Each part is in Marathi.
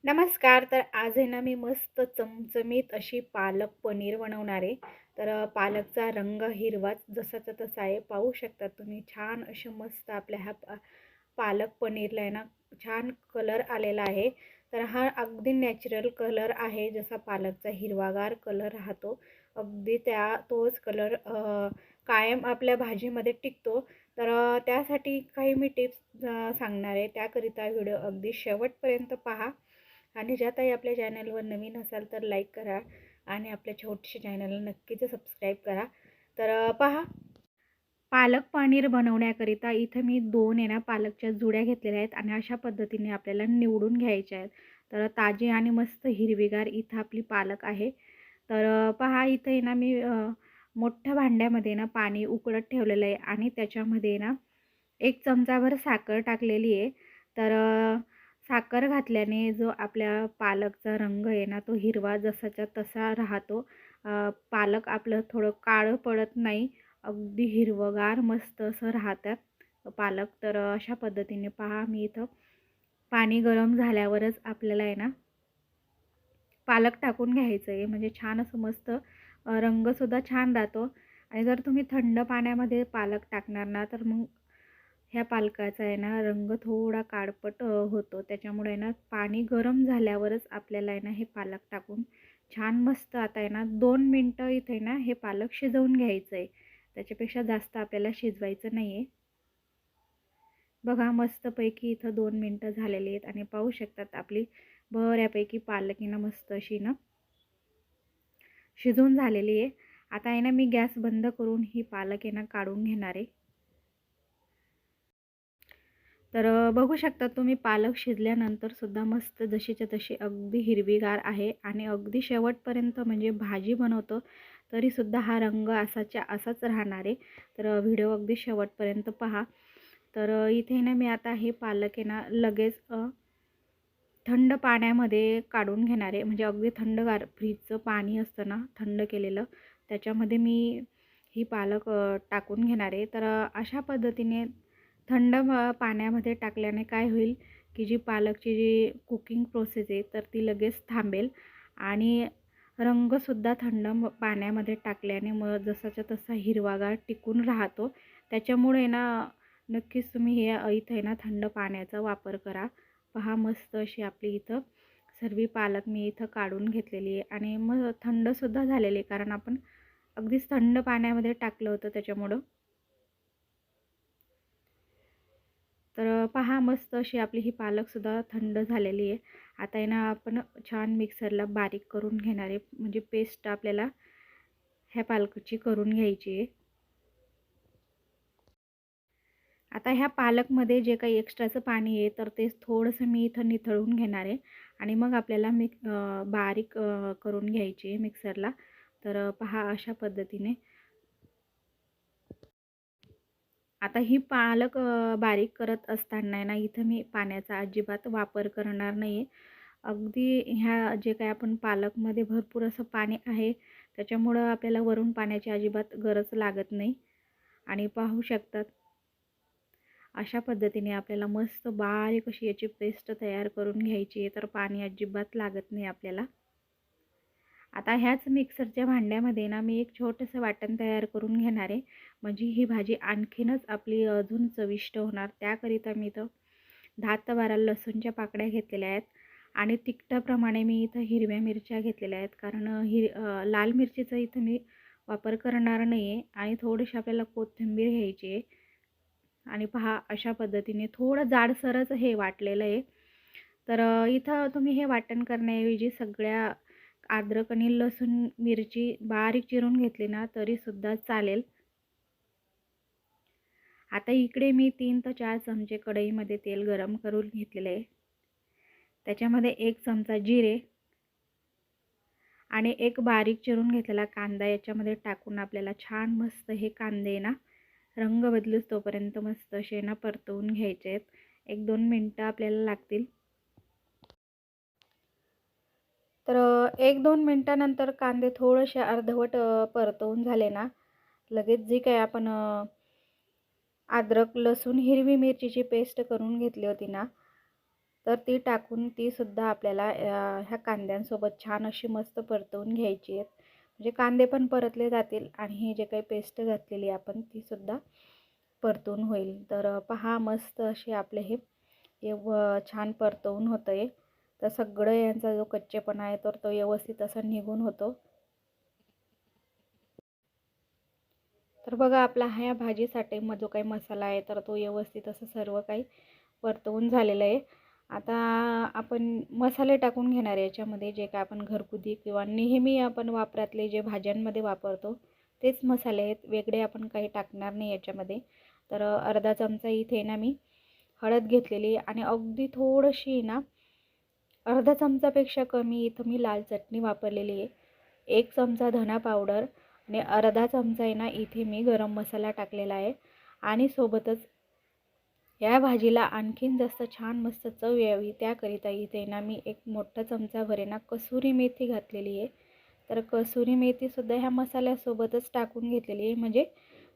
नमस्कार. तर आज आहे ना, मी मस्त चमचमीत अशी पालक पनीर बनवणार आहे. तर पालकचा रंग हिरवाच जसाचा तसा आहे. पाहू शकता तुम्ही छान असे मस्त आपल्या ह्या पालक पनीरला आहे ना, छान कलर आलेला आहे. तर हा अगदी नॅचरल कलर आहे. जसा पालकचा हिरवागार कलर राहतो, अगदी तोच कलर कायम आपल्या भाजीमध्ये टिकतो. तर त्यासाठी काही मी टिप्स सांगणार आहे. त्याकरिता व्हिडिओ अगदी शेवटपर्यंत पहा. आणि ज्या ताई आपल्या चॅनलवर नवीन असाल तर लाईक करा आणि आपल्या छोट्याशा चॅनलला नक्कीच सबस्क्राईब करा. तर पहा, पालक पनीर बनवण्याकरिता इथं मी 2 आहे ना पालकच्या जुड्या घेतलेल्या आहेत आणि अशा पद्धतीने आपल्याला निवडून घ्यायच्या आहेत. तर ताजी आणि मस्त हिरवीगार इथं आपली पालक आहे. तर पहा इथं आहे ना मी मोठ्या भांड्यामध्ये ना पाणी उकळत ठेवलेलं आहे आणि त्याच्यामध्ये ना 1 चमचाभर साखर टाकलेली आहे. तर साखर घातल्याने जो आपल्या पालकचा रंग आहे ना, तो हिरवा जसाच्या तसा राहतो. पालक आपलं थोडं काळं पडत नाही. अगदी हिरवंगार मस्त असं राहतात पालक. तर अशा पद्धतीने पहा मी इथं पाणी गरम झाल्यावरच आपल्याला आहे ना, पालक टाकून घ्यायचं आहे. म्हणजे छान असं मस्त रंगसुद्धा छान राहतो आणि जर तुम्ही थंड पाण्यामध्ये पालक टाकणार ना, तर मग ह्या पालकाचा आहे ना रंग थोडा काळपट होतो. त्याच्यामुळे आहे ना पाणी गरम झाल्यावरच आपल्याला आहे ना हे पालक टाकून छान मस्त आता आहे ना 2 मिनटं इथे आहे ना हे पालक शिजवून घ्यायचं आहे. त्याच्यापेक्षा जास्त आपल्याला शिजवायचं नाही आहे. बघा मस्तपैकी इथं 2 मिनटं झालेली आहेत आणि पाहू शकतात आपली बऱ्यापैकी पालक आहे ना मस्त अशी ना शिजवून झालेली आहे. आता आहे ना मी गॅस बंद करून ही पालक आहे ना काढून घेणार आहे. तर बघू शकता तुम्ही पालक शिजल्यानंतर सुद्धा मस्त जशीच्या तशी अगदी हिरवीगार आहे आणि अगदी शेवटपर्यंत म्हणजे भाजी बनवतो तरीसुद्धा हा रंग असाच राहणार आहे. तर व्हिडिओ अगदी शेवटपर्यंत पहा. तर इथे ना मी आता हे पालक आहे ना लगेच थंड पाण्यामध्ये काढून घेणार आहे. म्हणजे अगदी थंडगार फ्रीजचं पाणी असतं ना थंड केलेलं, त्याच्यामध्ये मी ही पालक टाकून घेणार आहे. तर अशा पद्धतीने थंड पाण्यामध्ये टाकल्याने काय होईल, की जी पालकची जी कुकिंग प्रोसेस आहे तर ती लगेच थांबेल आणि रंगसुद्धा थंड पाण्यामध्ये टाकल्याने मग जसाच्या तसा हिरवागार टिकून राहतो. त्याच्यामुळे ना नक्कीच तुम्ही हे इथं आहे ना थंड पाण्याचा वापर करा. पहा मस्त अशी आपली इथं सर्व पालक मी इथं काढून घेतलेली आहे आणि मग थंडसुद्धा झालेली आहे, कारण आपण अगदीच थंड पाण्यामध्ये टाकलं होतं त्याच्यामुळं. तर पहा मस्त अशी आपली ही पालकसुद्धा थंड झालेली आहे. आता आहे ना आपण छान मिक्सरला बारीक करून घेणार आहे. म्हणजे पेस्ट आपल्याला ह्या पालकची करून घ्यायची आहे. आता ह्या पालकमध्ये जे काही एक्स्ट्राचं पाणी आहे तर ते थोडंसं मी इथं निथळून घेणार आहे आणि मग आपल्याला बारीक करून घ्यायची आहे मिक्सरला. तर पहा अशा पद्धतीने आता ही पालक बारीक करत असताना ना इथं मी पाण्याचा अजिबात वापर करणार नाही आहे. अगदी ह्या जे काही आपण पालकमध्ये भरपूर असं पाणी आहे त्याच्यामुळं आपल्याला वरून पाण्याची अजिबात गरज लागत नाही. आणि पाहू शकतात अशा पद्धतीने आपल्याला मस्त बारीक अशी याची पेस्ट तयार करून घ्यायची आहे. तर पाणी अजिबात लागत नाही आपल्याला. आता ह्याच मिक्सरच्या भांड्यामध्ये ना मी एक छोटंसं वाटण तयार करून घेणार आहे. म्हणजे ही भाजी आणखीनच आपली अजून चविष्ट होणार. त्याकरिता मी इथं 10 ते 12 लसूणच्या पाकळ्या घेतलेल्या आहेत आणि तिखटाप्रमाणे मी इथं हिरव्या मिरच्या घेतलेल्या आहेत. कारण लाल मिरचीचा इथं मी वापर करणार नाही आहे आणि थोडीशी आपल्याला कोथिंबीर घ्यायची आहे. आणि पहा अशा पद्धतीने थोडं जाडसरच हे वाटलेलं आहे. तर इथं तुम्ही हे वाटण करण्याऐवजी सगळ्या अद्रक आणि लसूण मिरची बारीक चिरून घेतली ना तरीसुद्धा चालेल. आता इकडे मी 3 ते 4 चमचे कढईमध्ये तेल गरम करून घेतलेले आहे. त्याच्यामध्ये 1 चमचा जिरे आणि एक बारीक चिरून घेतलेला कांदा याच्यामध्ये टाकून आपल्याला छान मस्त हे कांदे ना रंग बदलूस तोपर्यंत मस्त असे ना परतवून घ्यायचे आहेत. 1-2 मिनटं आपल्याला लागतील. तर 1-2 मिनटानंतर कांदे थोडेसे अर्धवट परतवून झाले ना, लगेच जी काही आपण अद्रक, लसूण, हिरवी मिरचीची पेस्ट करून घेतली होती ना, तर ती टाकून तीसुद्धा आपल्याला ह्या कांद्यांसोबत छान अशी मस्त परतवून घ्यायची आहेत. म्हणजे कांदे पण परतले जातील आणि ही जे काही पेस्ट घातलेली आपण तीसुद्धा परतून होईल. तर पहा मस्त असे आपले हे छान परतवून होतं आहे. तर सगळं यांचा जो कच्चेपणा आहे तर तो व्यवस्थित असा निघून होतो. तर बघा आपला ह्या भाजीसाठी मग जो काही मसाला आहे तर तो व्यवस्थित असं सर्व काही परतवून झालेलं आहे. आता आपण मसाले टाकून घेणार आहे याच्यामध्ये, जे काय आपण घरगुती किंवा नेहमी आपण वापरातले जे भाज्यांमध्ये वापरतो तेच मसाले आहेत, वेगळे आपण काही टाकणार नाही याच्यामध्ये. तर अर्धा चमचा इथे ना मी हळद घेतलेली आणि अगदी थोडीशी ना अर्धा चमचापेक्षा कमी इथं मी लाल चटणी वापरलेली आहे. 1 चमचा धना पावडर आणि अर्धा चमचा आहे ना इथे मी गरम मसाला टाकलेला आहे. आणि सोबतच या भाजीला आणखीन जास्त छान मस्त चव यावी त्याकरिता इथे ना मी एक मोठा चमचाभर ना कसुरी मेथी घातलेली आहे. तर कसुरी मेथीसुद्धा ह्या मसाल्यासोबतच टाकून घेतलेली आहे, म्हणजे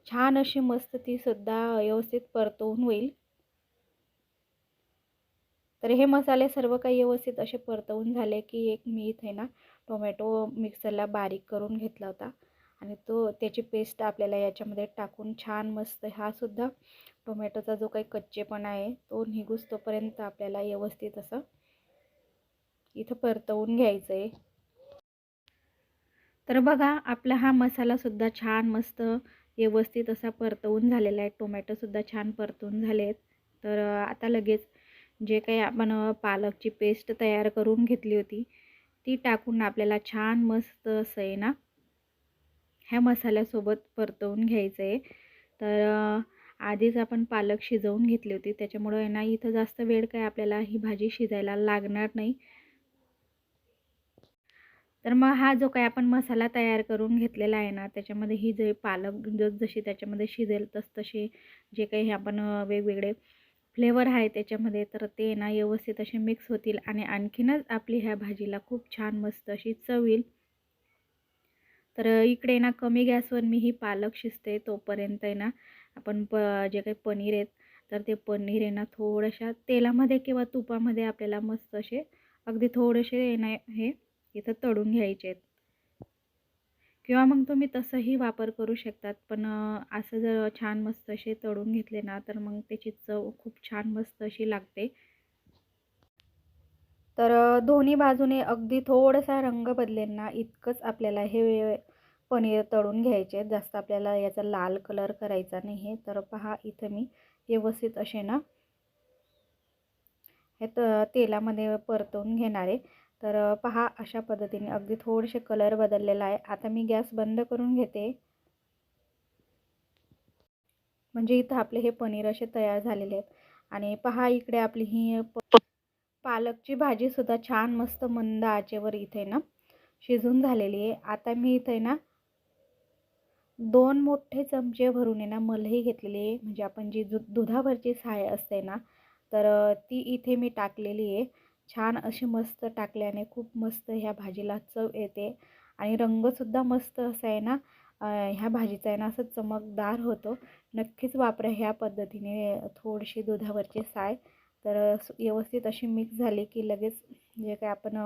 छान अशी मस्त तीसुद्धा व्यवस्थित परतवून होईल. तर हे मसाले सर्व काही व्यवस्थित असे परतवून झाले की एक मी इथे ना टोमॅटो मिक्सरला बारीक करून घेतला होता आणि त्याची पेस्ट आपल्याला याच्यामध्ये टाकून छान मस्त हा सुद्धा टोमॅटोचा जो काही कच्चेपणा आहे तो निघूस तोपर्यंत आपल्याला व्यवस्थित असं इथं परतवून घ्यायचं आहे. तर बघा आपला हा मसालासुद्धा छान मस्त व्यवस्थित असा परतवून झालेला आहे. टोमॅटोसुद्धा छान परतवून झाले आहेत. तर आता लगेच जे काही आपण पालकची पेस्ट तयार करून घेतली होती ती टाकून आपल्याला छान मस्त असं आहे ना ह्या मसाल्यासोबत परतवून घ्यायचं आहे. तर आधीच आपण पालक शिजवून घेतली होती, त्याच्यामुळं आहे ना इथं जास्त वेळ काय आपल्याला ही भाजी शिजायला लागणार नाही. तर मग हा जो काही आपण मसाला तयार करून घेतलेला आहे ना त्याच्यामध्ये ही जे पालक जशी त्याच्यामध्ये शिजेल तसे जे काही आपण वेगवेगळे फ्लेवर आहे त्याच्यामध्ये तर ते ना व्यवस्थित असे मिक्स होतील आणि आणखीनच आपली ह्या भाजीला खूप छान मस्त अशी चव येईल. तर इकडे ना कमी गॅसवर मी ही पालक शिजते तोपर्यंत आहे ना आपण जे काही पनीर आहेत तर ते पनीर आहे ना थोड्याशा तेलामध्ये किंवा तुपामध्ये आपल्याला मस्त असे अगदी थोडेसे ना हे इथं तळून घ्यायचे आहेत. किंवा मग तुम्ही तसंही वापर करू शकतात, पण असं जर छान मस्त असे तळून घेतले ना तर मग त्याची चव खूप छान मस्त अशी लागते. तर दोन्ही बाजूने अगदी थोडासा रंग बदलेल ना इतकंच आपल्याला हे पनीर तळून घ्यायचे आहेत. जास्त आपल्याला याचा लाल कलर करायचा नाही आहे. तर पहा इथं मी व्यवस्थित असे ना हे तेलामध्ये परतवून घेणार आहे. तर पहा अशा पद्धतीने अगदी थोडेसे कलर बदललेला आहे. आता मी गॅस बंद करून घेते. म्हणजे इथं आपले हे पनीर असे तयार झालेले आहेत. आणि पहा इकडे आपली ही पालकची भाजीसुद्धा छान मस्त मंद आचेवर इथे ना शिजून झालेली आहे. आता मी इथे ना 2 मोठे चमचे भरून आहे ना मलई घेतलेली आहे, म्हणजे आपण जी दुधावरची साय असते ना तर ती इथे मी टाकलेली आहे. छान अशी मस्त टाकल्याने खूप मस्त ह्या भाजीला चव येते आणि रंगसुद्धा मस्त असा आहे ना ह्या भाजीचा आहे ना असं चमकदार होतो. नक्कीच वापरा ह्या पद्धतीने थोडीशी दुधावरची साय. तर व्यवस्थित अशी मिक्स झाली की लगेच जे काय आपण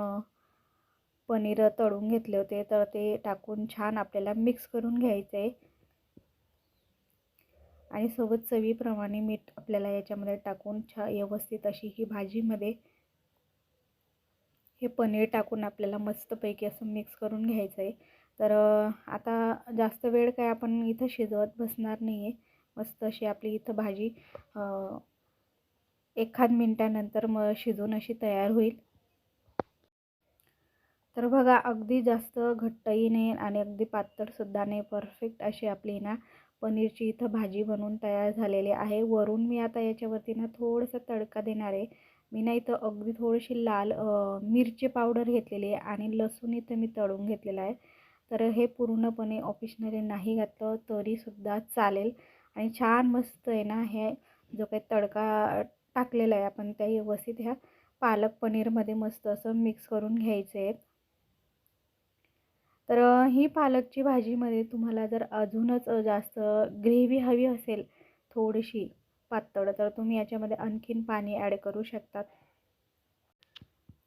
पनीर तळून घेतले होते तर ते टाकून छान आपल्याला मिक्स करून घ्यायचं आहे. आणि सोबत चवीप्रमाणे मीठ आपल्याला याच्यामध्ये टाकून व्यवस्थित अशी ही भाजीमध्ये हे पनीर टाकून आपल्याला मस्तपैकी असं मिक्स करून घ्यायचं आहे. तर आता जास्त वेळ काय आपण इथं शिजवत बसणार नाही आहे. मस्त अशी आपली इथं भाजी 1 मिनिटानंतर मग शिजून अशी तयार होईल. तर बघा अगदी जास्त घट्टही नाही आणि अगदी पातळसुद्धा नाही, परफेक्ट अशी आपली ना पनीरची इथं भाजी बनवून तयार झालेली आहे. वरून मी आता याच्यावरती ना थोडंसं तडका देणार आहे. मी ना इथं अगदी थोडीशी लाल मिरची पावडर घेतलेली आहे आणि लसूण इथं मी तळून घेतलेला आहे. तर हे पूर्णपणे ऑप्शनली नाही घातलं तरीसुद्धा चालेल. आणि छान मस्त आहे ना हे जो काही तडका टाकलेला आहे आपण त्या व्यवस्थित ह्या पालक पनीरमध्ये मस्त असं मिक्स करून घ्यायचं आहे. तर ही पालकची भाजीमध्ये तुम्हाला जर अजूनच जास्त ग्रेव्ही हवी असेल थोडीशी पातळ तर तुम्ही याच्यामध्ये आणखीन पाणी ॲड करू शकतात.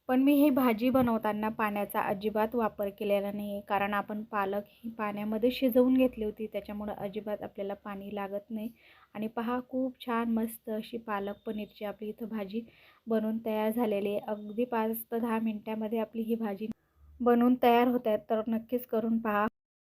पण मी ही भाजी बनवताना पाण्याचा अजिबात वापर केलेला नाही आहे, कारण आपण पालक ही पाण्यामध्ये शिजवून घेतली होती, त्याच्यामुळं अजिबात आपल्याला पाणी लागत नाही. आणि पहा, खूप छान मस्त अशी पालक पनीरची आपली इथं भाजी बनवून तयार झालेली आहे. अगदी 5 ते 10 मिनिटामध्ये आपली ही भाजी बनवून तयार होत आहे. तर नक्कीच करून पहा.